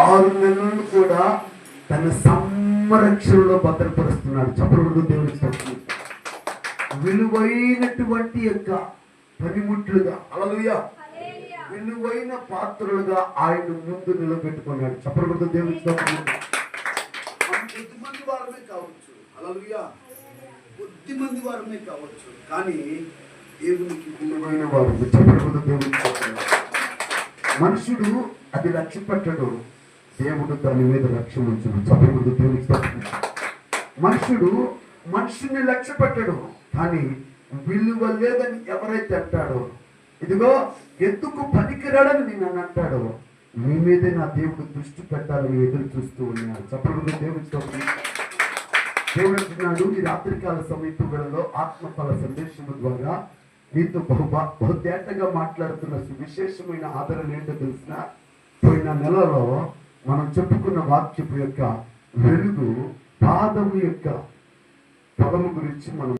6 నెలలు కూడా తన సంరక్షణలో భద్రపరుస్తున్నాడు. చప్పట్లు దేవుని విలువైనటువంటి యొక్క పనిముట్లుగా, హల్లెలూయా, విలువైన పాత్రలుగా ఆయన ముందు నిలబెట్టుకున్నాడు. చప్పట్లు దేవుని కొద్దిమంది వారమే కావచ్చు, హల్లెలూయా, కొద్దిమంది వారమే కావచ్చు, కానీ దేవునికి విలువైన వారు. చప్పట్లు దేవుని మనుషుడు అది లక్ష్య పెట్టడు, దేవుడు దాని మీద లక్ష్యం ఉంచుడు. చప్పట్లు దేవుని మనుషుడు మనుషుని లక్ష్య పెట్టడు, కానీ విలువ లేదని ఎవరైతే అంటాడో, ఇదిగో ఎందుకు పనికిరాడని నేను అంటాడో, మీ మీదే నా దేవుడు దృష్టి పెట్టాలని ఎదురు చూస్తూ ఉన్నాడు. చప్పట్లు దేవుని దేవుడు అంటున్నాడు, ఈ రాత్రికాల సమీప వేళలో ఆత్మఫల సందేశము ద్వారా నీతో బహుతేటగా మాట్లాడుతున్న సువిశేషమైన ఆదరణ ఏంటో తెలిసిన, పోయిన నెలలో మనం చెప్పుకున్న వాక్యపు యొక్క వెలుగు పాదము యొక్క ఫలము గురించి మనం